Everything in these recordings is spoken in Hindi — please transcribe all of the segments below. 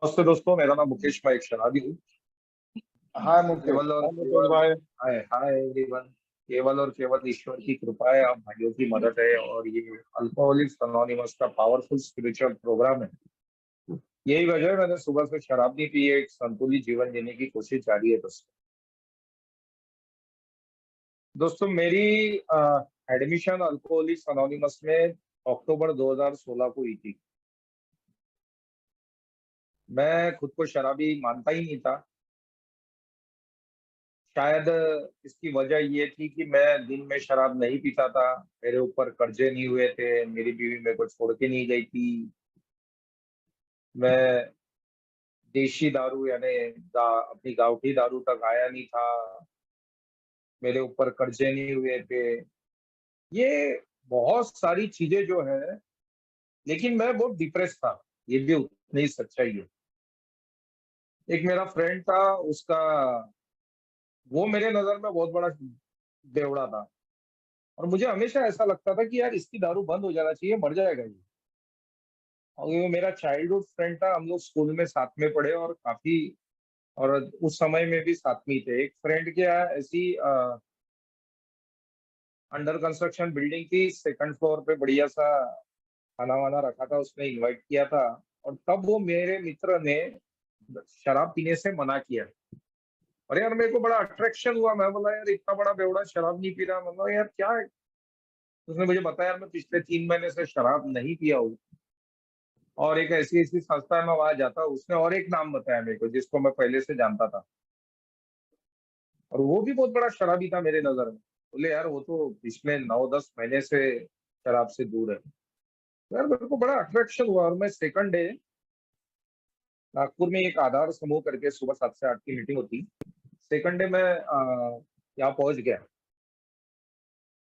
नमस्ते दोस्तों, मेरा नाम मुकेश, मैं एक शराबी हूँ। हाँ मुकेश, केवल और हाँ मुकेश केवल भाई। हाय हाय एवरीवन। केवल और केवल ईश्वर की कृपा है, आप भाइयों की मदद है, और ये अल्कोहलिक्स अनोनिमस का पावरफुल स्पिरिचुअल प्रोग्राम है। यही वजह है मैंने सुबह से शराब नहीं पी है, एक संतुलित जीवन जीने की कोशिश जारी है। दोस्तों मेरी एडमिशन अल्कोहलिक्स अनोनिमस में अक्टूबर 2016 को हुई थी। मैं खुद को शराबी मानता ही नहीं था। शायद इसकी वजह ये थी कि मैं दिन में शराब नहीं पीता था। मेरे ऊपर कर्जे नहीं हुए थे, मेरी बीवी मेरे को छोड़ के नहीं गई थी। मैं देशी दारू यानी अपनी गाँवठी दारू तक आया नहीं था। मेरे ऊपर कर्जे नहीं हुए थे। ये बहुत सारी चीजें जो है, लेकिन मैं बहुत डिप्रेस था। ये भी उतनी ही सच्चाई है। एक मेरा फ्रेंड था, उसका वो मेरे नजर में बहुत बड़ा बेवड़ा था। और मुझे हमेशा ऐसा लगता था कि यार इसकी दारू बंद हो जाना चाहिए, मर जाएगा ये। और वो मेरा चाइल्डहुड फ्रेंड था, हम लोग स्कूल में साथ में पढ़े और काफी, और उस समय में भी साथ में ही थे। एक फ्रेंड क्या ऐसी अंडर कंस्ट्रक्शन बिल्डिंग थी, सेकंड फ्लोर पे बढ़िया सा खाना वाना रखा था, उसने इनवाइट किया था। और तब वो मेरे मित्र ने शराब पीने से मना किया। और यार मेरे को बड़ा अट्रैक्शन हुआ, मैं बोला यार इतना बड़ा बेवड़ा शराब नहीं पी रहा, मतलब यार क्या है। उसने मुझे बताया यार मैं पिछले 3 महीने से शराब नहीं पिया हूँ, और एक ऐसी ऐसी संस्था है मैं वहां जाता हूँ। उसने और एक नाम बताया मेरे को जिसको मैं पहले से जानता था, और वो भी बहुत बड़ा शराबी था मेरे नजर में। बोले यार वो तो पिछले 9-10 महीने से शराब से दूर है। तो यार मेरे को बड़ा अट्रैक्शन हुआ, और मैं सेकंड डे नागपुर में एक आधार समूह करके सुबह 7 से 8 की मीटिंग होती। सेकंड डे मैं यहाँ पहुंच गया।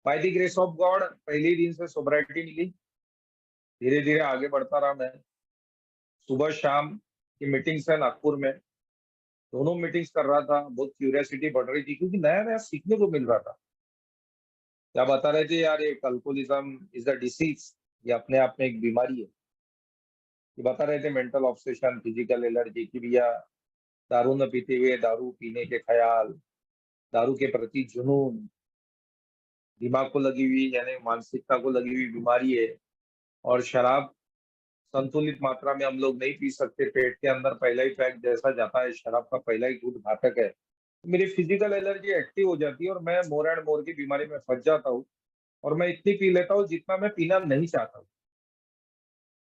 By the grace of God पहले ही दिन से सोब्राइटी मिली। धीरे धीरे आगे बढ़ता रहा मैं। सुबह शाम की मीटिंग्स है नागपुर में, दोनों मीटिंग्स कर रहा था। बहुत क्यूरियोसिटी बढ़ रही थी क्योंकि नया नया सीखने को मिल रहा था। क्या बता रहे थे यार, ये अल्कोहलिज्म इज अ डिसीज, ये अपने आप में एक बीमारी है। ये बता रहे थे मेंटल ऑब्सेशन, फिजिकल एलर्जी की भैया, दारू न पीते हुए दारू पीने के ख्याल, दारू के प्रति जुनून, दिमाग को लगी हुई यानी मानसिकता को लगी हुई बीमारी है। और शराब संतुलित मात्रा में हम लोग नहीं पी सकते। पेट के अंदर पहला ही पैक जैसा जाता है, शराब का पहला ही घूंट घातक है। मेरी फिजिकल एलर्जी एक्टिव हो जाती है और मैं मोर एंड मोर की बीमारी में फंस जाता हूँ। और मैं इतनी पी लेता हूँ जितना मैं पीना नहीं चाहता हूँ।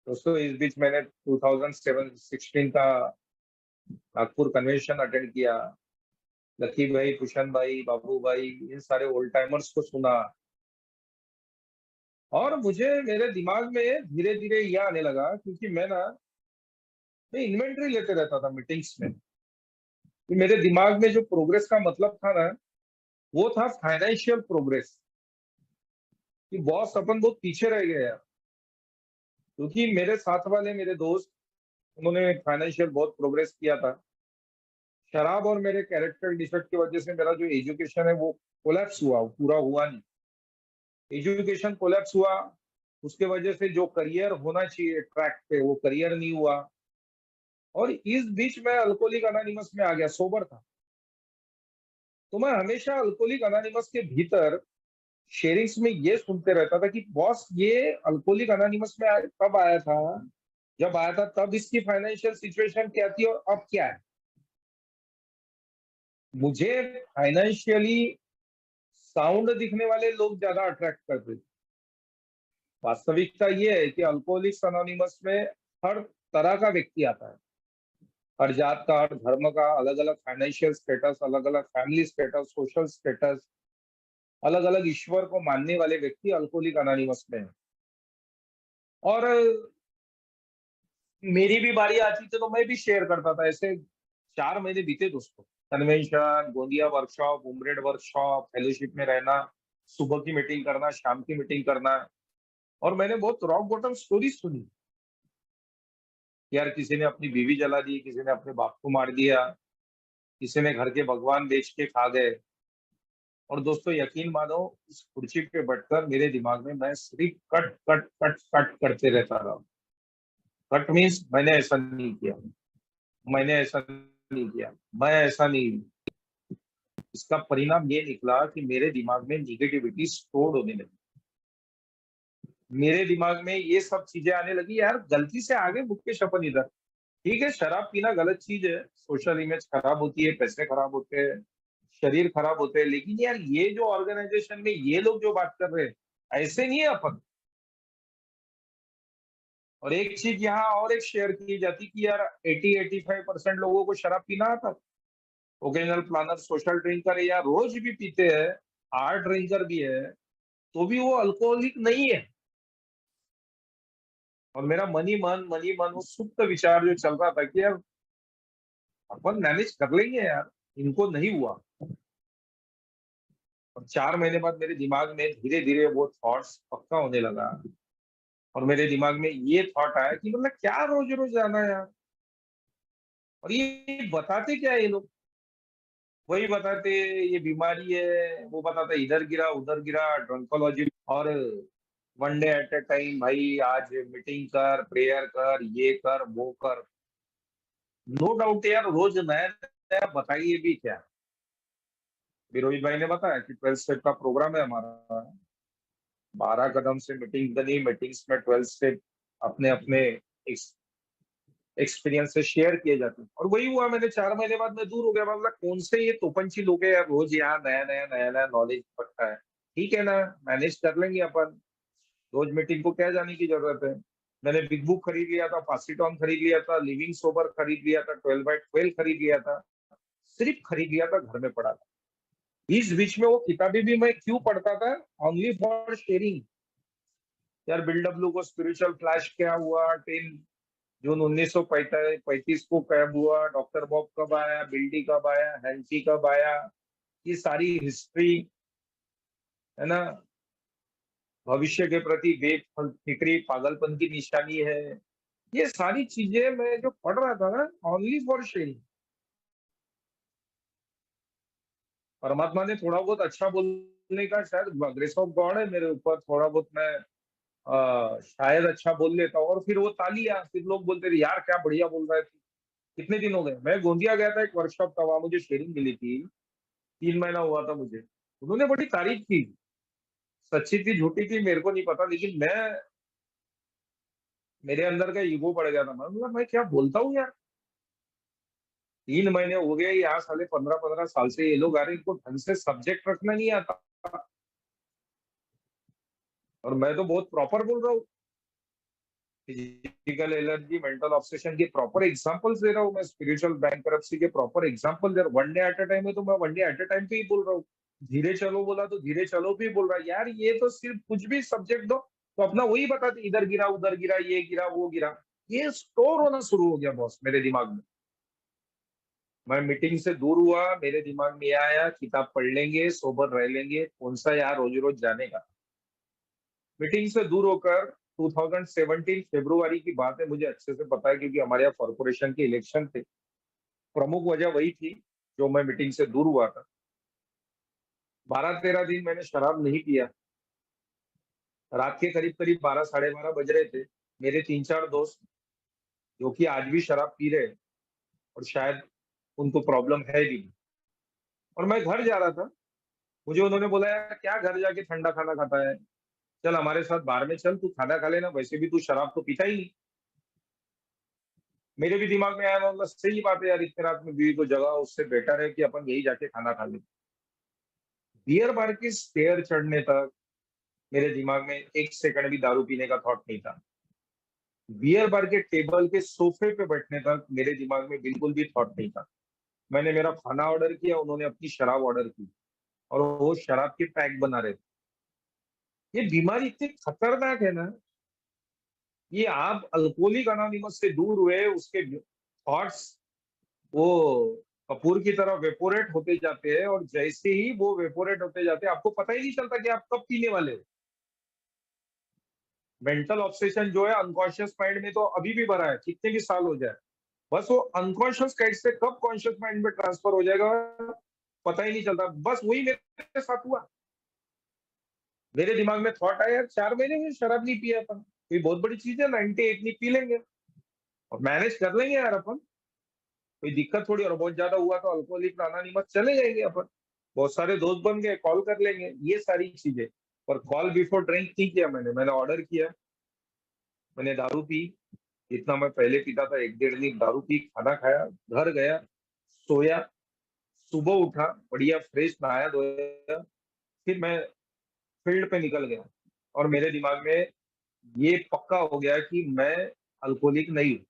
दोस्तों इस बीच मैंने 2016 का नागपुर कन्वेंशन अटेंड किया। लकी भाई, कुशन भाई, बाबू भाई, इन सारे ओल्ड टाइमर्स को सुना। और मुझे मेरे दिमाग में धीरे धीरे यह आने लगा, क्योंकि मैं इन्वेंट्री लेते रहता था मीटिंग्स में, कि मेरे दिमाग में जो प्रोग्रेस का मतलब था ना, वो था फाइनेंशियल प्रोग्रेस। कि बॉस अपन बहुत पीछे रह गए यार। क्योंकि मेरे साथ वाले मेरे दोस्त, उन्होंने फाइनेंशियल बहुत प्रोग्रेस किया था। शराब और मेरे कैरेक्टर डिफेक्ट की वजह से मेरा जो एजुकेशन है वो कोलैप्स हुआ, वो पूरा हुआ नहीं। एजुकेशन कोलैप्स हुआ, उसके वजह से जो करियर होना चाहिए ट्रैक पे वो करियर नहीं हुआ। और इस बीच मैं अल्कोहलिक अनोनिमस में आ गया, सोबर था। तो मैं हमेशा अल्कोहलिक अनोनिमस के भीतर शेयरिंग्स में ये सुनते रहता था कि बॉस ये अल्कोहलिक अनोनिमस में कब आया था, जब आया था तब इसकी फाइनेंशियल सिचुएशन क्या थी और अब क्या है। मुझे फाइनेंशियली साउंड दिखने वाले लोग ज्यादा अट्रैक्ट करते थे। वास्तविकता ये है कि अल्कोहलिक्स अनोनिमस में हर तरह का व्यक्ति आता है। हर जात का, हर धर्म का, अलग अलग फाइनेंशियल स्टेटस, अलग अलग फैमिली स्टेटस, सोशल स्टेटस, अलग अलग ईश्वर को मानने वाले व्यक्ति अल्कोहलिक अनोनिमस में है। और मेरी भी बारी आती थी तो मैं भी शेयर करता था। ऐसे 4 महीने बीते दोस्तों, convention, Gondia workshop, Umred workshop, fellowship में रहना, सुबह की मीटिंग करना, शाम की मीटिंग करना। और मैंने बहुत रॉक बॉटम स्टोरी सुनी। यार किसी ने अपनी बीवी जला दी, किसी ने अपने बाप को मार दिया, किसी ने घर के भगवान बेच के खा गए। और दोस्तों यकीन मानो, इस कुर्सी पे बैठकर मेरे दिमाग में मैं सिर्फ कट कट कट कट करते रहता रहा। कट मीन्स मैंने ऐसा नहीं किया, मैंने ऐसा नहीं किया, मैं ऐसा नहीं हूं। इसका परिणाम ये निकला कि मेरे दिमाग में निगेटिविटी स्टोर होने लगी। मेरे दिमाग में ये सब चीजें आने लगी, यार गलती से आगे मुकेश अपन इधर। ठीक है, शराब पीना गलत चीज है, सोशल इमेज खराब होती है, पैसे खराब होते हैं, शरीर खराब होते हैं, लेकिन यार ये जो ऑर्गेनाइजेशन में ये लोग जो बात कर रहे हैं, ऐसे नहीं है अपन। और एक चीज यहाँ और एक शेयर की जाती कि यार 80-85% लोगों को शराब पीना आता। ओकेजनल प्लानर, सोशल ड्रिंकर या रोज भी पीते हैं, हार्ड ड्रिंकर भी है, तो भी वो अल्कोहलिक नहीं है। और मेरा मनी मन वो सुप्त विचार जो चल रहा था कि यार अपन मैनेज कर लेंगे यार, इनको नहीं हुआ। और 4 महीने बाद मेरे दिमाग में धीरे धीरे वो थॉट्स पक्का होने लगा। और मेरे दिमाग में ये थॉट आया कि मतलब क्या रोज रोज जाना यार। और ये बताते क्या है ये लोग, वही बताते ये बीमारी है, वो बताते इधर गिरा ड्रंकोलॉजी। और one day at A time, भाई आज मीटिंग कर, प्रेयर कर, ये कर वो कर। नो डाउट यार, रोज नया नया बताइए भी क्या। अभी रोहित भाई ने बताया कि 12 स्टेप का प्रोग्राम है हमारा। 12 कदम से मीटिंग बनी, मीटिंग्स में 12 स्टेप अपने अपने एक्सपीरियंस से शेयर किए जाते हैं। और वही हुआ, मैंने 4 महीने बाद मैं दूर हो गया। मतलब कौन से ये तोपंची लोग हैं यार, रोज यहाँ नया नया नॉलेज पड़ता है। ठीक है ना, मैनेज कर लेंगे अपन। रोज मीटिंग को क्या जाने की जरूरत है। मैंने बिग बुक खरीद लिया था, पासीटॉन खरीद लिया था, लिविंग सोबर खरीद लिया था, 12x12 खरीद लिया था। सिर्फ खरीद लिया था, घर में पड़ा था। इस बीच में वो किताबें भी मैं क्यों पढ़ता था, ओनली फॉर शेयरिंग। यार बिल्डब्ल्यू को स्पिरिचुअल फ्लैश क्या हुआ, 10 जून 1935 को कब हुआ, डॉक्टर बॉब कब आया, बिल्डी कब आया, हैंची कब आया, ये सारी हिस्ट्री है ना। भविष्य के प्रति बेफिक्री पागलपन की निशानी है। ये सारी चीजें मैं जो पढ़ रहा था ना, ओनली फॉर शेयरिंग। परमात्मा ने थोड़ा बहुत अच्छा बोलने का, शायद ग्रेस ऑफ गॉड है मेरे ऊपर, थोड़ा बहुत मैं शायद अच्छा बोल लेता हूँ। और फिर वो तालियां, फिर लोग बोलते थे यार क्या बढ़िया बोल रहा है। कितने दिन हो गए, मैं गोंदिया गया था, एक वर्कशॉप था, वहां मुझे शेयरिंग मिली थी। 3 महीना हुआ था मुझे। उन्होंने बड़ी तारीफ की, सच्ची थी झूठी थी मेरे को नहीं पता, लेकिन मैं, मेरे अंदर का ईगो बढ़ गया था। मैं बोला मैं क्या बोलता हूँ यार। 3 महीने हो गए, यहाँ साले 15-15 साल से ये लोग आ रहे हैं, इनको ढंग से सब्जेक्ट रखना नहीं आता। और मैं तो बहुत प्रॉपर बोल रहा हूँ। फिजिकल एलर्जी, मेंटल ऑब्सेशन के प्रॉपर एग्जांपल्स दे रहा हूँ मैं, स्पिरिचुअल बैंकरप्सी के प्रॉपर एग्जांपल दे रहा हूँ। One day at a time है तो मैं one day at a time पे ही बोल रहा हूँ। धीरे चलो बोला तो धीरे चलो भी बोल रहा है। यार ये तो सिर्फ कुछ भी सब्जेक्ट दो तो अपना वही बताते, इधर गिरा उधर गिरा, ये गिरा वो गिरा। ये स्टोर होना शुरू हो गया बॉस मेरे दिमाग में। मैं मीटिंग से दूर हुआ, मेरे दिमाग में ये आया किताब पढ़ लेंगे, सोबर रह लेंगे, कौन सा यार रोज रोज जाने का। मीटिंग से दूर होकर 2017 फरवरी की बात है, मुझे अच्छे से पता है क्योंकि हमारे यहाँ कॉर्पोरेशन के इलेक्शन थे। प्रमुख वजह वही थी जो मैं मीटिंग से दूर हुआ था। 12-13 दिन मैंने शराब नहीं पिया। रात के करीब करीब 12-12:30 बज रहे थे। मेरे 3-4 दोस्त जो कि आज भी शराब पी रहे हैं, और शायद उनको प्रॉब्लम है भी नहीं। और मैं घर जा रहा था, मुझे उन्होंने बोला यार क्या घर जाके ठंडा खाना खाता है, चल हमारे साथ बाहर में चल, तू खाना खा लेना, वैसे भी तू शराब तो पीता ही नहीं। मेरे भी दिमाग में आया, मैं बोला सही बात है यार, इतने रात में बीवी को जगह, उससे बेटर है कि अपन यही जाके खाना खा ले। बियर बार की स्टेयर चढ़ने तक मेरे दिमाग में एक सेकंड भी दारू पीने का थॉट नहीं था। बियर बार के टेबल के सोफे पे बैठने तक मेरे दिमाग में बिल्कुल भी थॉट नहीं था। मैंने मेरा खाना ऑर्डर किया, उन्होंने अपनी शराब ऑर्डर की, और वो शराब के पैक बना रहे थे। ये बीमारी इतनी खतरनाक है ना। ये आप अल्कोहलिक अनोनिमस से दूर हुए, उसके थॉट्स वो कपूर की तरह वेपोरेट होते जाते हैं, और जैसे ही वो वेपोरेट होते जाते हैं आपको पता ही नहीं चलता कि आप कब पीने वाले हो। मेंटल ऑब्सेशन जो है अनकॉन्शियस माइंड में तो अभी भी भरा है, कितने भी साल हो जाए। बस वो अनकॉन्शियस कैसे से कब कॉन्शियस माइंड में ट्रांसफर हो जाएगा, पता ही नहीं चलता। बस वही मेरे साथ हुआ। मेरे दिमाग में थॉट आया यार 4 महीने में शराब नहीं पिया अपन, कोई बहुत बड़ी चीज है, 98 नहीं पी लेंगे और मैनेज कर लेंगे यार अपन। कोई दिक्कत थोड़ी, और बहुत ज्यादा हुआ तो अल्कोहलिक अनोनिमस चले जाएंगे अपन, बहुत सारे दोस्त बन गए, कॉल कर लेंगे, ये सारी चीजें। और कॉल बिफोर ड्रिंक नहीं किया मैंने, मैंने ऑर्डर किया, मैंने दारू पी, जितना मैं पहले पीता था, 1 डेढ़ लीटर दारू पी, खाना खाया, घर गया, सोया, सुबह उठा, बढ़िया फ्रेश नहाया धोया, फिर मैं फील्ड पे निकल गया। और मेरे दिमाग में ये पक्का हो गया कि मैं अल्कोहलिक नहीं हूँ,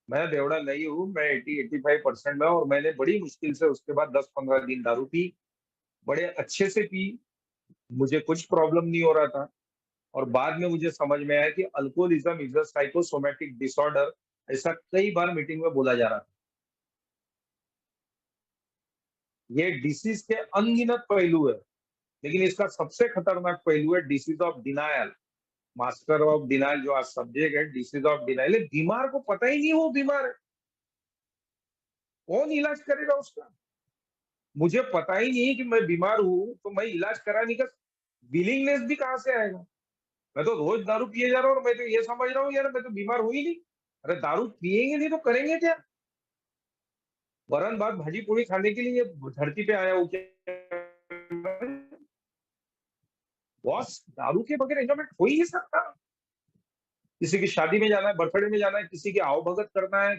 मैं बेवड़ा नहीं हूँ, मैं 80-85% में हूँ। और मैंने बड़ी मुश्किल से उसके बाद 10-15 दिन दारू पी, बड़े अच्छे से पी, मुझे कुछ प्रॉब्लम नहीं हो रहा था। और बाद में मुझे समझ में आया कि alcoholism is a psychosomatic disorder, ऐसा कई बार मीटिंग में बोला जा रहा था। ये डिसीज के अनगिनत पहलू है, लेकिन इसका सबसे खतरनाक पहलू है disease of denial. Master of denial जो आज सब्जेक्ट है, डिसीज ऑफ डिनायल, बीमार को पता ही नहीं वो बीमार है, कौन इलाज करेगा उसका? मुझे पता ही नहीं कि मैं बीमार हूँ, तो मैं इलाज कराने का विलिंगनेस भी कहाँ से आएगा? मैं तो रोज दारू पिए जा रहा हूँ और मैं तो ये समझ रहा हूँ यार मैं तो बीमार हुई ही नहीं। अरे दारू पिएंगे नहीं तो करेंगे क्या? वरन भात भाजी पूरी खाने के लिए धरती पे आया हूँ क्या? बॉस, दारू के बगैर एंजॉयमेंट हो ही नहीं सकता। किसी की शादी में जाना है, बर्थडे में जाना है, किसी की आवभगत करना है,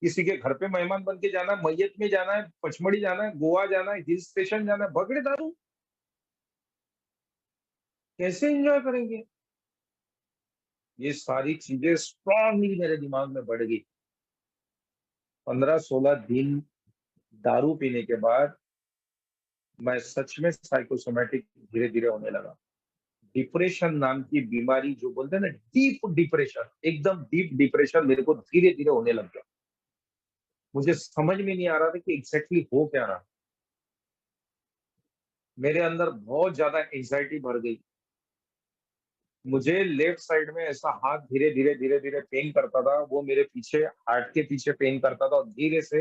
किसी के घर पे मेहमान बन के जाना है, मैयत में जाना है, पचमढ़ी जाना है, गोवा जाना है, हिल स्टेशन जाना है, बगैर दारू कैसे एंजॉय करेंगे? ये सारी चीजें स्ट्रांगली मेरे दिमाग में बढ़ गई। 15-16 दिन दारू पीने के बाद मैं सच में साइकोसोमेटिक धीरे धीरे होने लगा। डिप्रेशन नाम की बीमारी जो बोलते हैं ना, डीप डिप्रेशन, एकदम डीप डिप्रेशन मेरे को धीरे धीरे होने लग गया। मुझे समझ में नहीं आ रहा था कि एग्जैक्टली हो क्या रहा। मेरे अंदर बहुत ज्यादा एंजाइटी भर गई। मुझे लेफ्ट साइड में ऐसा हाथ धीरे धीरे धीरे धीरे पेन करता था, वो मेरे पीछे हार्ट के पीछे पेन करता था, और धीरे से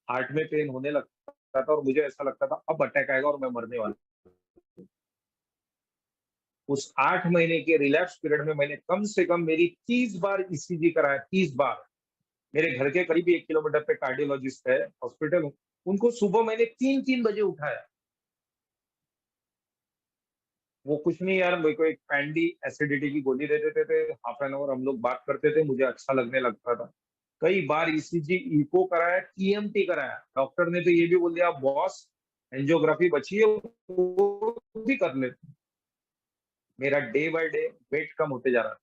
हार्ट में पेन होने लगता था, और मुझे ऐसा लगता था अब अटैक आएगा और मैं मरने वाला हूं। उस 8 महीने के रिलैप्स पीरियड में मैंने कम से कम मेरी 30 बार ईसीजी कराया, 30 बार। मेरे घर के करीब 1 किलोमीटर पे कार्डियोलॉजिस्ट है, हॉस्पिटल, उनको सुबह मैंने 3-3 बजे उठाया। वो कुछ नहीं यार, मेरे को एक पैंडी एसिडिटी की गोली दे देते थे, हाफ एन आवर हम लोग बात करते थे, मुझे अच्छा लगने लगता था। कई बार ईसीजी, इको कराया, टीएमटी कराया, डॉक्टर ने तो ये भी बोल दिया बॉस एंजियोग्राफी बची है वो भी कर ले। मेरा डे बाय डे वेट कम होते जा रहा था।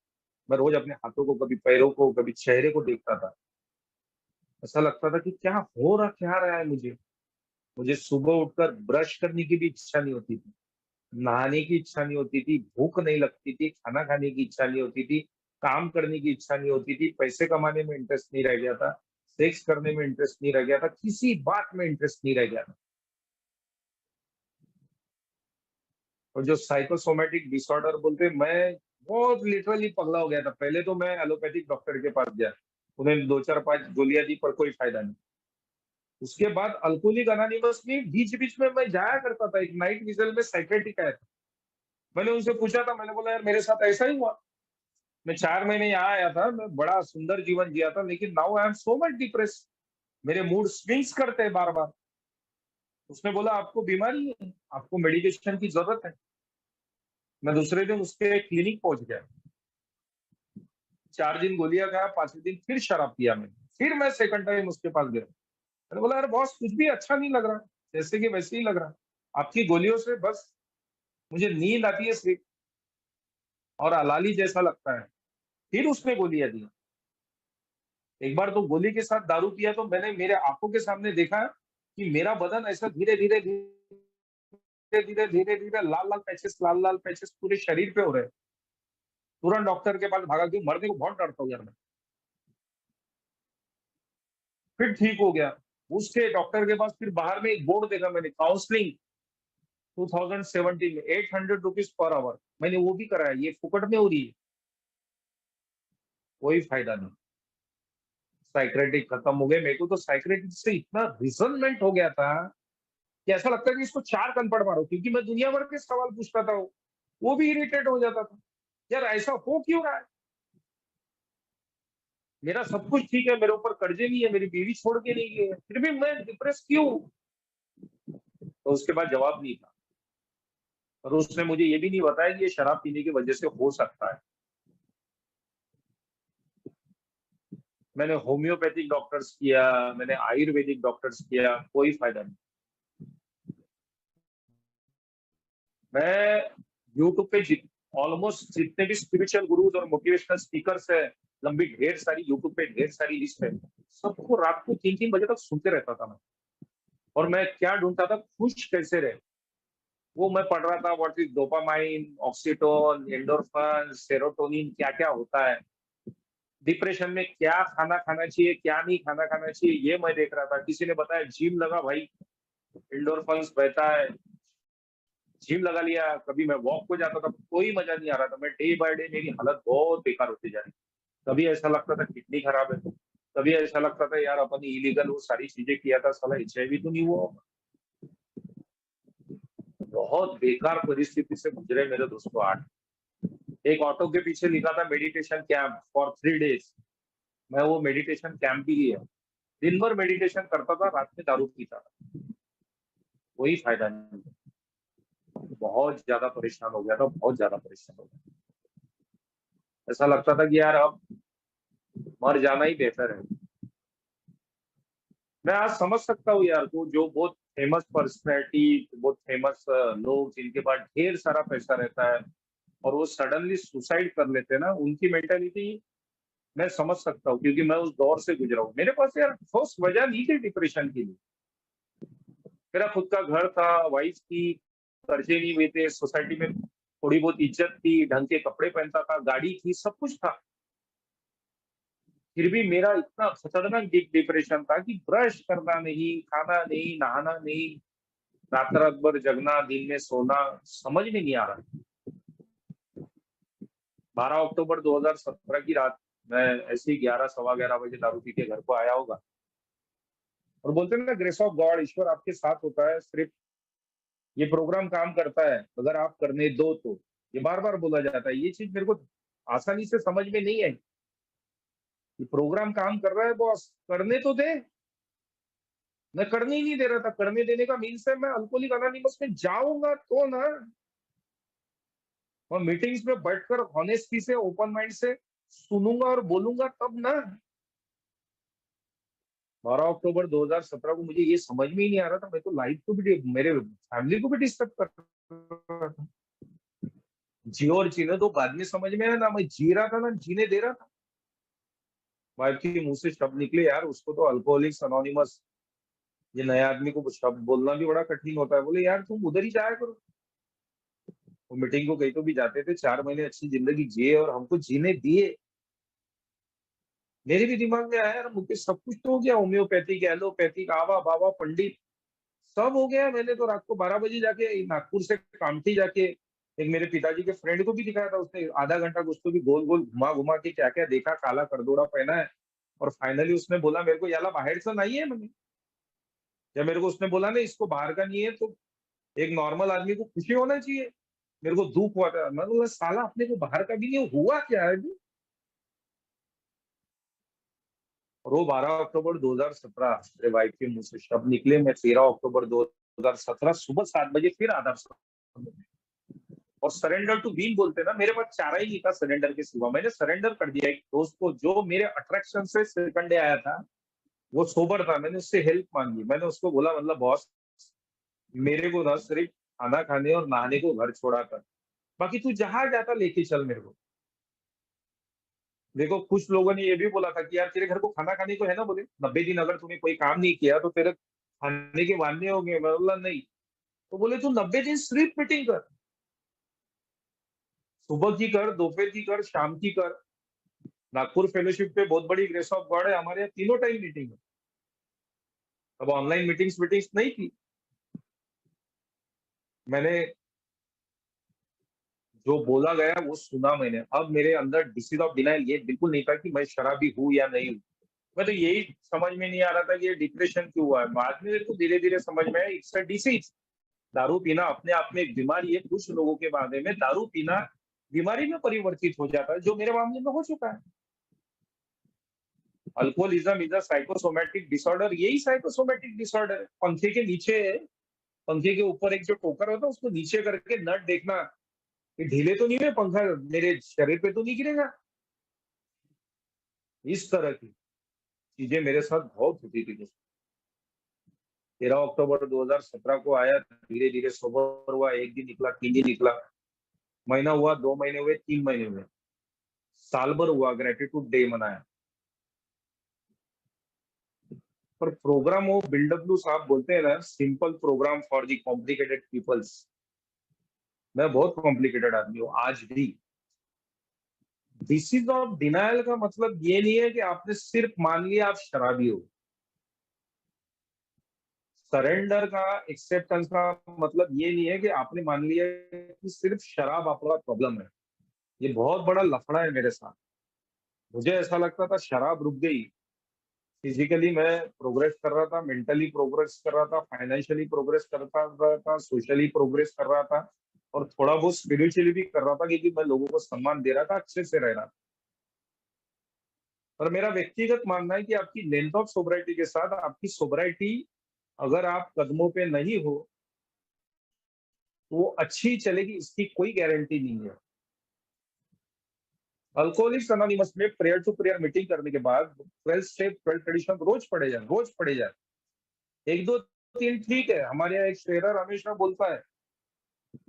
मैं रोज अपने हाथों को, कभी पैरों को, कभी चेहरे को देखता था। ऐसा लगता था कि क्या हो रहा, क्या रहा है मुझे। मुझे सुबह उठकर ब्रश करने की भी इच्छा नहीं होती थी, नहाने की इच्छा नहीं होती थी, भूख नहीं लगती थी, खाना खाने की इच्छा नहीं होती थी, काम करने की इच्छा नहीं होती थी, पैसे कमाने में इंटरेस्ट नहीं रह गया था, सेक्स करने में इंटरेस्ट नहीं रह गया था, किसी बात में इंटरेस्ट नहीं रह गया था। और जो साइकोसोमेटिक डिसऑर्डर बोलते हैं, मैं बहुत लिटरली पगला हो गया था। पहले तो मैं एलोपैथिक डॉक्टर के पास गया, उन्हें 2-4-5 गोलियां दी पर कोई फायदा नहीं। उसके बाद अल्कोहलिक अनोनिमस में बीच बीच में मैं जाया करता था, एक नाइट विजिल में साइकेट्रिक आया था। मैंने उनसे पूछा था, मैंने बोला यार मेरे साथ ऐसा ही हुआ, मैं 4 महीने यहाँ आया था, मैं बड़ा सुंदर जीवन जिया था, लेकिन now I am so much depress, मेरे मूड स्विंग्स करते हैं बार बार। उसने बोला आपको बीमारी है, आपको मेडिकेशन की जरूरत है। मैं दूसरे दिन उसके क्लिनिक पहुंच गया, 4 दिन गोलियां खाया, 5वें दिन फिर शराब पिया मैंने, फिर मैं सेकंड टाइम उसके पास गया। मैंने बोला अरे बॉस कुछ भी अच्छा नहीं लग रहा, जैसे कि वैसे ही लग रहा, आपकी गोलियों से बस मुझे नींद आती है सिर्फ, और अलाली जैसा लगता है। फिर उसने गोलियां दी। एक बार तो गोली के साथ दारू पिया तो मैंने मेरे आंखों के सामने देखा कि मेरा बदन ऐसा धीरे धीरे धीरे धीरे धीरे धीरे लाल लाल पैचेस पूरे शरीर पे हो रहे हैं। तुरंत डॉक्टर के पास भागा, क्यों मरने को बहुत डरता हूँ यार मैं। फिर ठीक हो गया। उसके डॉक्टर के पास फिर बाहर में एक बोर्ड देखा मैंने, काउंसलिंग 2017 में, 800 रुपीज पर आवर, मैंने वो भी कराया, ये फुकट में हो रही है, कोई फायदा नहीं। साइक्रेटिक खत्म हो गए, मेरे को तो साइक्रेटिक से इतना रिजल्टमेंट हो गया था कि ऐसा लगता है कि इसको 4 कनपड़ मारो, क्योंकि मैं दुनिया भर के सवाल पूछता था, वो भी इरिटेट हो जाता था, यार ऐसा हो क्यों रहा है। मेरा सब कुछ ठीक है, मेरे ऊपर कर्जे नहीं है, मेरी बीवी छोड़ के नहीं गई है, फिर भी मैं डिप्रेस क्यों? तो उसके बाद जवाब नहीं था। और उसने मुझे ये भी नहीं बताया कि ये शराब पीने की वजह से हो सकता है। मैंने होम्योपैथिक डॉक्टर्स किया, मैंने आयुर्वेदिक डॉक्टर्स किया, कोई फायदा नहीं। मैं यूट्यूब पे ऑलमोस्ट जितने भी स्पिरिचुअल गुरुज और मोटिवेशनल स्पीकर्स है, लंबी ढेर सारी यूट्यूब पे ढेर सारी लिस्ट है, सबको रात को 3-3 बजे तक सुनते रहता था मैं। और मैं क्या ढूंढता था, खुश कैसे रहे। वो मैं पढ़ रहा था, what is dopamine, oxytocin, endorphin, serotonin, क्या क्या होता है। डिप्रेशन में क्या खाना खाना चाहिए, क्या नहीं खाना खाना चाहिए, ये मैं देख रहा था। किसी ने बताया जिम लगा भाई, एंडोर्फिन बहता है, जिम लगा लिया। कभी मैं वॉक को जाता था, कोई मजा नहीं आ रहा था। मैं डे बाय डे मेरी हालत बहुत बेकार होती जा रही। कभी ऐसा लगता था किडनी खराब है, कभी ऐसा लगता था यार अपन इलीगल वो सारी चीजें किया था, साला HIV तो नहीं हुआ होगा। बहुत बेकार परिस्थिति से गुजरे मेरे दोस्तों 8। एक ऑटो के पीछे लिखा था मेडिटेशन कैंप फॉर 3 days। मैं वो मेडिटेशन कैंप भी गया, दिन भर मेडिटेशन करता था, रात में दारू पीता था, कोई फायदा नहीं। बहुत ज्यादा परेशान हो गया था, बहुत ज्यादा परेशान हो गया। ऐसा लगता था कि यार अब मर जाना ही बेहतर है। मैं आज समझ सकता हूँ यार को, जो बहुत फेमस पर्सनैलिटी, बहुत फेमस लोग जिनके पास ढेर सारा पैसा रहता है और वो सडनली सुसाइड कर लेते हैं ना, उनकी मेंटेलिटी मैं समझ सकता हूँ, क्योंकि मैं उस दौर से गुजरा हूँ। मेरे पास यार ठोस वजह नहीं थी डिप्रेशन के लिए। मेरा खुद का घर था, वाइफ की, कर्जे नहीं हुए थे, सोसाइटी में थोड़ी बहुत इज्जत थी, ढंग के कपड़े पहनता था, गाड़ी थी, सब कुछ था। फिर भी मेरा इतना खतरनाक डीप डिप्रेशन था कि ब्रश करना नहीं, खाना नहीं, नहाना नहीं, रात रात भर जगना, दिन में सोना, समझ में नहीं आ रहा। 12 अक्टूबर 2017 की रात, मैं ऐसे ही 11 सवा 11 बजे दारू पी के घर को आया होगा। और बोलते हैं ना, ग्रेस ऑफ गॉड, ईश्वर आपके साथ होता है, सिर्फ ये प्रोग्राम काम करता है अगर आप करने दो तो। ये बार बार बोला जाता है, ये चीज मेरे को आसानी से समझ में नहीं आई। ये प्रोग्राम काम कर रहा है बॉस, करने तो दे। मैं करने ही नहीं दे रहा था। करने देने का मीन्स है मैं अल्कोहलिक अनोनिमस में जाऊंगा तो ना, और मीटिंग्स में बैठकर ऑनेस्टी से, ओपन माइंड से सुनूंगा और बोलूंगा तब ना। 12 अक्टूबर 2017 को मुझे ये समझ में ही नहीं आ रहा था, मैं तो लाइफ को भी, मेरे फैमिली को भी डिस्टर्ब कर रहा था। जियो और जीने तो बाद में समझ में आया, ना मैं जी रहा था ना जीने दे रहा था। वाइफ के मुंह से शब्द निकले, यार उसको तो अल्कोहलिक्स अनोनिमस, ये नए आदमी को शब्द बोलना भी बड़ा कठिन होता है। बोले यार तुम उधर ही जाया करो। वो मीटिंग को कहीं तो भी जाते थे, 4 महीने अच्छी जिंदगी जिए और हमको जीने दिए। मेरे भी दिमाग में आया यार, मुझे सब कुछ तो हो गया, होम्योपैथिक, एलोपैथिक, आवा बाबा पंडित, सब हो गया। मैंने तो रात को 12 बजे जाके नागपुर से कामठी जाके एक मेरे पिताजी के फ्रेंड को भी दिखाया था। उसने आधा घंटा उसको भी गोल गोल घुमा घुमा के क्या क्या देखा, काला करदोड़ा पहना है। और फाइनली उसने बोला मेरे को, याला बाहर से नहीं है मैंने। जब मेरे को उसने बोला ना इसको बाहर का नहीं है, तो एक नॉर्मल आदमी को खुशी होना चाहिए, मेरे को दुख हुआ था। मैं बोला साला अपने को बाहर का भी नहीं, हुआ क्या है अभी? और वो 12 अक्टूबर 2017 मेरे वाइफ के मुंह से शब्द निकले। मैं 13 अक्टूबर 2017 सुबह 7 बजे फिर आदर्श, और सरेंडर टू व्हील बोलते हैं ना, मेरे पास चारा ही नहीं था सरेंडर के सिवा। मैंने सरेंडर कर दिया एक दोस्त को, जो मेरे अट्रैक्शन से सेकंड डे आया था। वो सोबर था, मैंने उससे हेल्प मांगी। मैंने उसको बोला मतलब बॉस, मेरे को ना सिर्फ खाना खाने और नहाने को घर छोड़ा कर, बाकी तू जहां जाता लेके चल मेरे को। देखो कुछ लोगों ने ये भी बोला था कि यार तेरे घर को खाना खाने को है ना, बोले 90 दिन अगर तूने कोई काम नहीं किया तो तेरे खाने के वांदे हो गए। मैं बोला नहीं। तो बोले तू 90 दिन सिर्फ मीटिंग कर, सुबह की कर, दोपहर की कर, शाम की कर। नागपुर फेलोशिप पे बहुत बड़ी ग्रेस ऑफ गॉड है, हमारे यहाँ तीनों टाइम मीटिंग है। अब ऑनलाइन मीटिंग्स मीटिंग्स नहीं थी। मैंने जो बोला गया वो सुना मैंने। अब मेरे अंदर डिसीज ऑफ डिनाइल ये बिल्कुल नहीं था कि मैं शराबी हूँ या नहीं हूँ। मैं तो यही समझ में नहीं आ रहा था कि ये डिप्रेशन क्यों हुआ है। बाद में मेरे को धीरे धीरे समझ में आया, इट्स अ डिसीज। दारू पीना अपने आप में एक बीमारी है। कुछ लोगों के बारे में दारू पीना बीमारी में परिवर्तित हो जाता है, जो मेरे मामले में हो चुका है। Alcoholism is a psychosomatic disorder, यही साइकोसोमैटिक डिसऑर्डर है। पंखे के नीचे है, पंखे के ऊपर एक जो टोकर होता है उसको नीचे करके नट देखना कि ढीले तो नहीं है पंखा, मेरे शरीर पे तो नहीं गिरेगा। इस तरह की चीजें मेरे साथ बहुत होती थी। 13 अक्टूबर 2017 को आया, धीरे धीरे सोबर हुआ, एक दिन निकला, 3 दिन निकला, महीना हुआ, 2 महीने हुए, 3 महीने हुए, साल भर हुआ, ग्रेटिट्यूड डे मनाया। पर प्रोग्राम वो बिल्डब्ल्यू साहब बोलते हैं ना, simple programme for the complicated peoples. मैं बहुत कॉम्प्लिकेटेड आदमी हूँ आज भी। डिसीज ऑफ डिनायल का मतलब ये नहीं है कि आपने सिर्फ मान लिया आप शराबी हो। सरेंडर का, एक्सेप्टेंस का मतलब ये नहीं है कि आपने मान लिया कि सिर्फ शराब आपका प्रॉब्लम है। ये बहुत बड़ा लफड़ा है मेरे साथ। मुझे ऐसा लगता था शराब रुक गई, फिजिकली मैं प्रोग्रेस कर रहा था, मेंटली प्रोग्रेस कर रहा था, फाइनेंशियली प्रोग्रेस करता रहा था, सोशली प्रोग्रेस कर रहा था, और थोड़ा बहुत स्पिरिचुअली भी कर रहा था, क्योंकि मैं लोगों को सम्मान दे रहा था, अच्छे से रह रहा था। पर मेरा व्यक्तिगत मानना है कि आपकी लेंथ ऑफ सोब्राइटी के साथ आपकी सोब्राइटी, अगर आप कदमों पे नहीं हो तो वो अच्छी चलेगी, इसकी कोई गारंटी नहीं है। अल्कोहलिक्स अनोनिमस में प्रेयर टू प्रेयर मीटिंग करने के बाद 12 स्टेप 12 ट्रेडिशन रोज पढ़े जाए, रोज पढ़े जाए। 1 2 3 ठीक है, हमारे यहाँ एक शेरर हमेशा बोलता है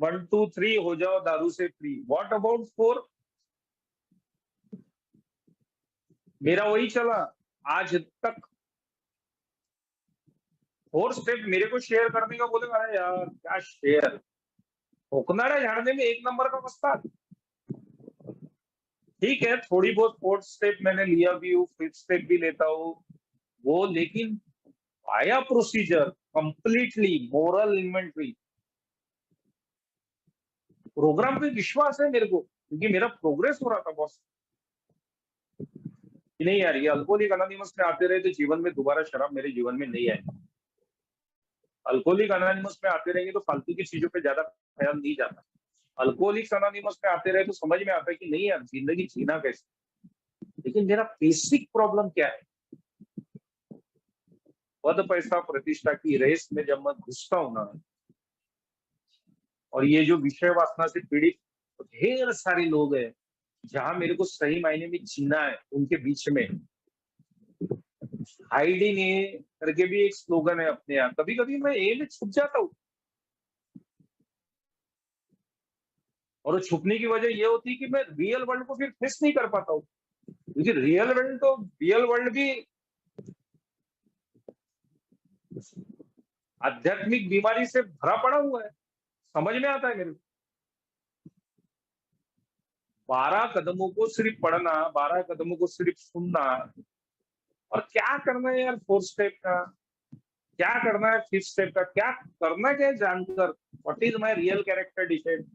1 2 3 हो जाओ दारू से फ्री, व्हाट अबाउट 4? मेरा वही चला आज तक। 4 स्टेप मेरे को शेयर करने का बोलेगा, अरे यार क्या शेयर, ठोकनाड़ा झाड़ने में 1 नंबर का उस्ताद। ठीक है, थोड़ी बहुत 4th स्टेप मैंने लिया भी हूँ, 5th स्टेप भी लेता हूँ वो, लेकिन आया procedure completely moral inventory. Programme पे विश्वास है मेरे को, क्योंकि मेरा प्रोग्रेस हो रहा था बॉस। कि नहीं यार, ये अल्कोहलिक अनोनिमस में आते रहे तो जीवन में दोबारा शराब मेरे जीवन में नहीं आएगी। अल्कोहलिक अनोनिमस में आते रहेंगे तो फालतू की चीजों पे ज्यादा ख्याल नहीं जाता। अल्कोहलिक अनोनिमस में आते रहे तो समझ में आता है कि नहीं यार, जिंदगी जीना कैसे। लेकिन मेरा बेसिक प्रॉब्लम क्या है, पद पैसा प्रतिष्ठा की रेस में जब मैं घुसता हूं ना, और ये जो विषय वासना से पीड़ित ढेर सारे लोग हैं, जहां मेरे को सही मायने में जीना है, उनके बीच में हाइडिंग है करके भी एक स्लोगन है अपने यहाँ, कभी कभी मैं ए में छुप जाता हूँ। और वो छुपने की वजह ये होती है कि मैं रियल वर्ल्ड को फिर फेस नहीं कर पाता हूँ, क्योंकि रियल वर्ल्ड भी आध्यात्मिक बीमारी से भरा पड़ा हुआ है। समझ में आता है मेरे को। 12 कदमों को सिर्फ पढ़ना, 12 कदमों को सिर्फ सुनना, और क्या करना है यार 4 स्टेप का, क्या करना है 5th स्टेप का, क्या करना, क्या है जानकर what is my real character defect.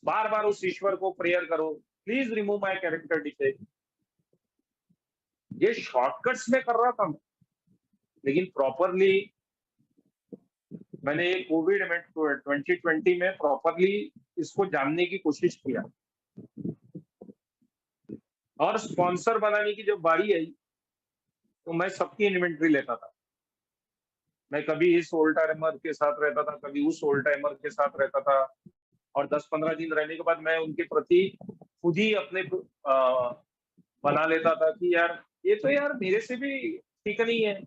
बार बार उस ईश्वर को प्रेयर करो, please remove my character defect. ये शॉर्टकट्स में कर रहा था मैं, लेकिन प्रॉपरली मैंने ये कोविड में 2020 में प्रॉपरली इसको जानने की कोशिश किया। और स्पॉन्सर बनाने की जब बारी आई तो मैं सबकी इन्वेंट्री लेता था। मैं कभी इस ओल्ड टाइमर के साथ रहता था, कभी उस ओल्ड टाइमर के साथ रहता था, और 10-15 दिन रहने के बाद मैं उनके प्रति खुद ही अपने बना लेता था कि यार ये तो यार मेरे से भी ठीक नहीं है,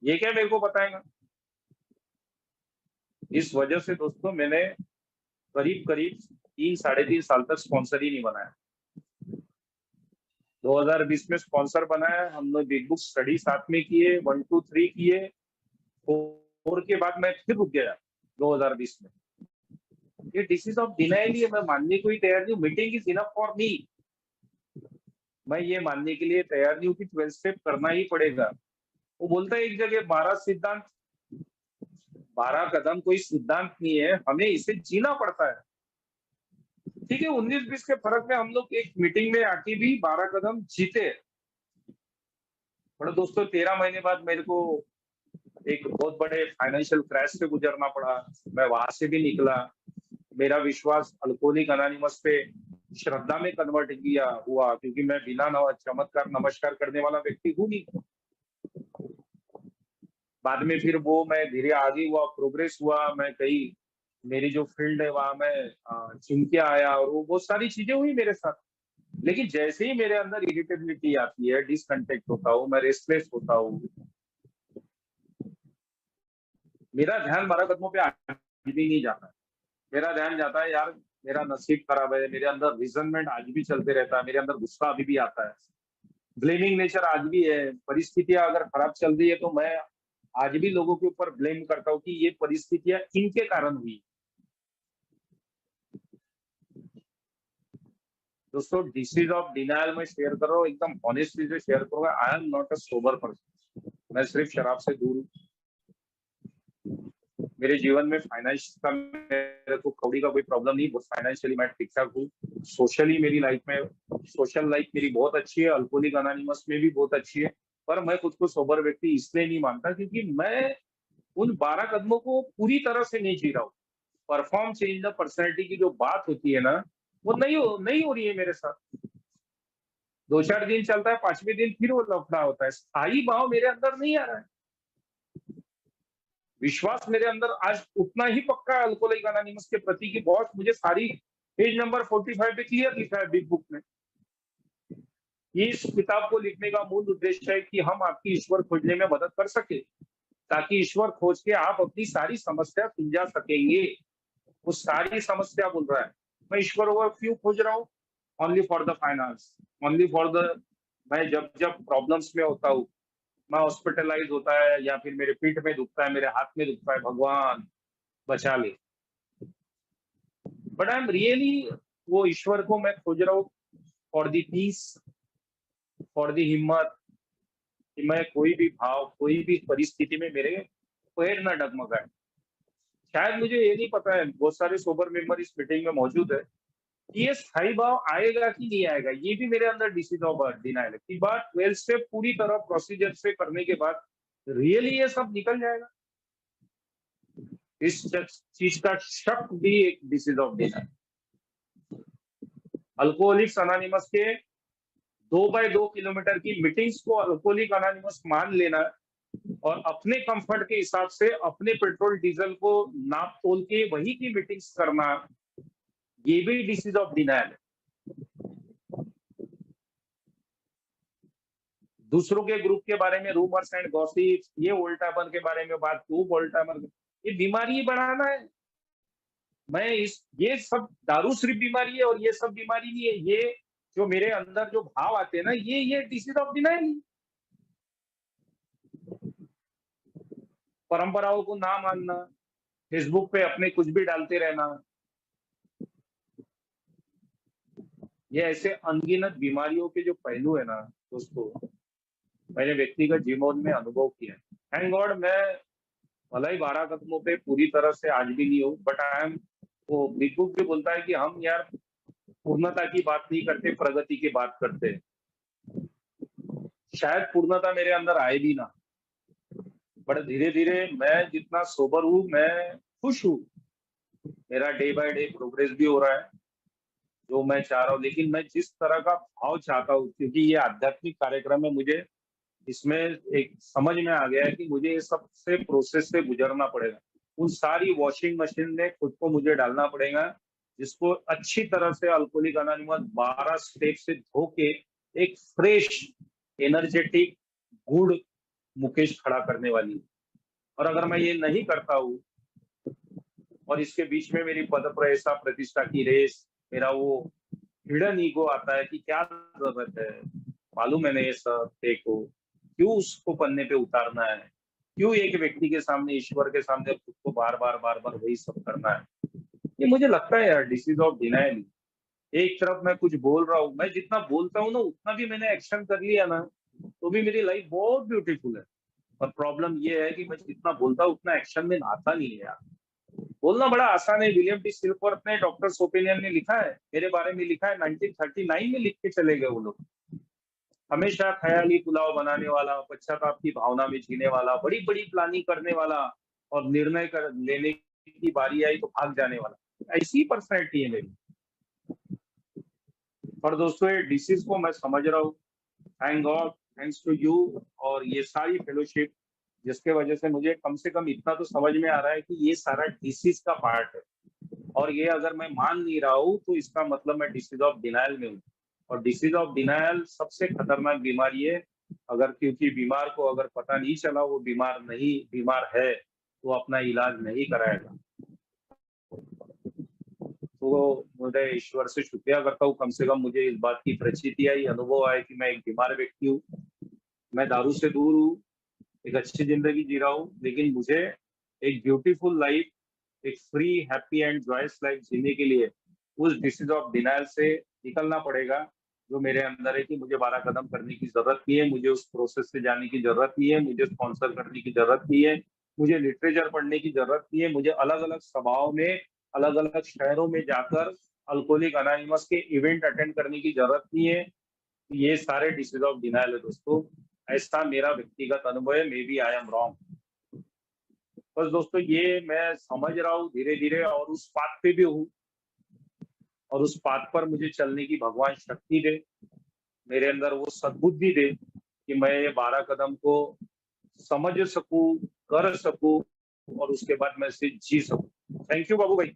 ये क्या मेरे को बताएगा। इस वजह से दोस्तों मैंने करीब करीब 3-3.5 साल तक स्पॉन्सर ही नहीं बनाया। 2020 में स्पॉन्सर बनाया, हमने बिग बुक स्टडी साथ में किए, 1 2 3 किए, 4 के बाद मैं फिर रुक गया 2020 में। ये डिसीज ऑफ डिनायल है, मैं मानने को ही तैयार नहीं हूँ, meeting is enough for me. मैं ये मानने के लिए तैयार नहीं हूँ कि 12 स्टेप करना ही पड़ेगा। वो बोलता है एक जगह 12 सिद्धांत, 12 कदम कोई सिद्धांत नहीं है, हमें इसे जीना पड़ता है। ठीक है, 19-20 के फर्क में हम लोग एक मीटिंग में आके भी 12 कदम जीते। पर दोस्तों 13 महीने बाद मेरे को एक बहुत बड़े फाइनेंशियल क्रैश से गुजरना पड़ा, मैं वहां से भी निकला। मेरा विश्वास अल्कोहलिक अनोनिमस पे श्रद्धा में कन्वर्ट किया हुआ, क्योंकि मैं बिना चमत्कार नमस्कार करने वाला व्यक्ति हूँ नहीं। बाद में फिर वो मैं धीरे आगे हुआ, प्रोग्रेस हुआ, मैं कई मेरी जो फील्ड है वहां मैं चुन के आया, और वो बहुत सारी चीजें हुई मेरे साथ। लेकिन जैसे ही मेरे अंदर इरिटेबिलिटी आती है, डिसकंटेक्ट होता हूँ, मैं रेस्टलेस होता हूँ, मेरा ध्यान 12 कदमों पे आज भी नहीं जाता है। मेरा ध्यान जाता है, यार मेरा नसीब खराब है, मेरे अंदर रिजनमेंट आज भी चलते रहता है, मेरे अंदर गुस्सा अभी भी आता है, ब्लेमिंग नेचर आज भी है। परिस्थितियां अगर खराब चल रही है तो मैं आज भी लोगों के ऊपर ब्लेम करता हूँ कि ये परिस्थितियां इनके कारण हुई। दोस्तों, डिसीज ऑफ डिनायल में शेयर कर रहा हूँ, एकदम ऑनेस्टली से शेयर करूंगा। I am not a sober person, मैं सिर्फ शराब से दूर हूँ। मेरे जीवन में फाइनेंस का मेरे को कौड़ी का कोई प्रॉब्लम नहीं, बहुत फाइनेंशियली मैं ठीक ठाक हूँ। सोशली मेरी लाइफ में, सोशल लाइफ मेरी बहुत अच्छी है, अल्कोहलिक अनोनिमस में भी बहुत अच्छी है। पर मैं खुद को सोबर व्यक्ति इसलिए नहीं मानता क्योंकि मैं उन 12 कदमों को पूरी तरह से नहीं जी रहा हूँ। परफॉर्म चेंज द पर्सनैलिटी की जो बात होती है ना, वो नहीं हो रही है मेरे साथ। 2-4 दिन चलता है, 5वें दिन फिर वो लफड़ा होता है। स्थायी भाव मेरे अंदर नहीं आ रहा है। विश्वास मेरे अंदर आज उतना ही पक्का है अल्कोहलिक अनोनिमस के प्रति की बहुत मुझे सारी पेज नंबर 45 पे क्लियर लिखा है बिग बुक में। इस किताब को लिखने का मूल उद्देश्य है कि हम आपकी ईश्वर खोजने में मदद कर सके, ताकि ईश्वर खोज के आप अपनी सारी समस्या सुलझा सकेंगे। वो सारी समस्या बोल रहा है, मैं ईश्वर को क्यों खोज रहा हूँ? Only for the finance, only for the, मैं जब जब प्रॉब्लम्स में होता हूँ, मैं हॉस्पिटलाइज होता है या फिर मेरे पीठ में दुखता है, मेरे हाथ में दुखता है, भगवान बचा ले। बट आई एम रियली, वो ईश्वर को मैं खोज रहा हूँ for the peace, for the हिम्मत, कि मैं कोई भी भाव, कोई भी परिस्थिति में मेरे पैर न डगमगाए। शायद मुझे ये नहीं पता है, बहुत सारे सोबर मेंबर इस मीटिंग में मौजूद है, कि ये स्थायी भाव आएगा कि नहीं आएगा। ये भी मेरे अंदर डिसीज ऑफ डिनायल है कि बात 12 स्टेप पूरी तरह प्रोसीजर से करने के बाद रियली ये सब निकल जाएगा। इस चीज का शक भी एक disease of denial. Alcoholics anonymous के 2x2 किलोमीटर की मीटिंग्स को अल्कोहलिक अनोनिमस मान लेना और अपने कंफर्ट के हिसाब से अपने पेट्रोल डीजल को नाप तोल के वही की मीटिंग्स करना, ये भी डिसीज ऑफ डिनायल है। दूसरों के ग्रुप के बारे में रूमर्स एंड गॉसिप्स, ये वोल्टामर के बारे में बात, तू वोल्टामर, ये बीमारी बढ़ाना है। मैं ये सब दारू सिर्फ बीमारी है और ये सब बीमारी नहीं है। ये जो मेरे अंदर जो भाव आते हैं ना, ये डिसीज ऑफ डिनायल। परंपराओं को ना मानना, फेसबुक पे अपने कुछ भी डालते रहना, ये ऐसे अनगिनत बीमारियों के जो पहलू है ना दोस्तों, मैंने व्यक्तिगत जीवन में अनुभव किया है। थैंक गॉड, मैं भले ही 12 कदमों पे पूरी तरह से आज भी नहीं हूँ, बट आई एम, वो बिग बुक भी बोलता है कि हम यार पूर्णता की बात नहीं करते, प्रगति की बात करते हैं। शायद पूर्णता मेरे अंदर आए भी ना, बट धीरे धीरे मैं जितना सोबर हूँ, मैं खुश हूँ। मेरा डे बाय डे प्रोग्रेस भी हो रहा है जो मैं चाह रहा हूँ। लेकिन मैं जिस तरह का भाव चाहता हूँ, क्योंकि ये आध्यात्मिक कार्यक्रम है, मुझे इसमें एक समझ में आ गया है कि मुझे ये सबसे प्रोसेस से गुजरना पड़ेगा। उन सारी वॉशिंग मशीन में खुद को मुझे डालना पड़ेगा, जिसको अच्छी तरह से अल्कोहलिक अनोनिमस 12 स्टेप से धो के एक फ्रेश, एनर्जेटिक, गुड मुकेश खड़ा करने वाली है। और अगर मैं ये नहीं करता हूँ और इसके बीच में मेरी पद प्रयसा प्रतिष्ठा की रेस, मेरा वो हिडन ईगो आता है कि क्या जरूरत है, मालूम है ना ये सब देखो, क्यों उसको पन्ने पे उतारना है, क्यों एक व्यक्ति के सामने, ईश्वर के सामने खुद को बार बार वही सब करना है। ये मुझे लगता है यार डिसीज ऑफ डिनायल। एक तरफ मैं कुछ बोल रहा हूँ, मैं जितना बोलता हूँ ना उतना भी मैंने एक्शन कर लिया ना, तो भी मेरी लाइफ बहुत ब्यूटीफुल है। और प्रॉब्लम ये है कि मैं जितना बोलता हूँ उतना एक्शन में आता नहीं है यार। बोलना बड़ा आसान है। विलियम टी सिल्कवर्थ ने डॉक्टर्स ओपिनियन में लिखा है, मेरे बारे में लिखा है, 1939 में लिख के चले गए वो लोग। हमेशा ख्याली पुलाव बनाने वाला, पश्चाताप की भावना में जीने वाला, बड़ी बड़ी प्लानिंग करने वाला और निर्णय कर लेने की बारी आई तो भाग जाने वाला, ऐसी पर्सनैलिटी है मेरी। पर दोस्तों ये डिसीज को मैं समझ रहा हूँ। Thank God, thanks to you और ये सारी फेलोशिप, जिसके वजह से मुझे कम से कम इतना तो समझ में आ रहा है कि ये सारा डिसीज का पार्ट है। और ये अगर मैं मान नहीं रहा हूँ तो इसका मतलब मैं डिसीज ऑफ डिनायल में हूँ। और डिसीज ऑफ डिनायल सबसे खतरनाक बीमारी है। अगर क्योंकि बीमार को अगर पता नहीं चला वो बीमार है तो अपना इलाज नहीं कराएगा। तो मुझे ईश्वर से शुक्रिया करता हूँ, कम से कम मुझे इस बात की प्रचिति आई, अनुभव आया कि मैं एक बीमार व्यक्ति हूँ, मैं दारू से दूर हूँ, एक अच्छी जिंदगी जी रहा हूँ, लेकिन मुझे एक ब्यूटीफुल लाइफ, एक free happy and joyous life जीने के लिए उस डिसीज ऑफ डिनायल से निकलना पड़ेगा जो मेरे अंदर है कि मुझे 12 कदम करने की जरूरत नहीं है, मुझे उस प्रोसेस से जाने की जरूरत नहीं है, मुझे स्पॉन्सर करने की जरूरत नहीं है, मुझे लिटरेचर पढ़ने की जरूरत नहीं है, मुझे अलग अलग सभाओं में अलग अलग शहरों में जाकर अल्कोहलिक अनोनिमस के इवेंट अटेंड करने की जरूरत नहीं है। ये सारे डिसीज ऑफ डिनायल है दोस्तों। ऐसा मेरा व्यक्तिगत अनुभव है, maybe I am wrong. बस दोस्तों ये मैं समझ रहा हूँ धीरे धीरे और उस पाथ पे भी हूँ और उस पाथ पर मुझे चलने की भगवान शक्ति दे, मेरे अंदर वो सद्बुद्धि दे कि मैं ये 12 कदम को समझ सकूं, कर सकूं और उसके बाद मैं इसे जी सकूं। थैंक यू बाबू भाई।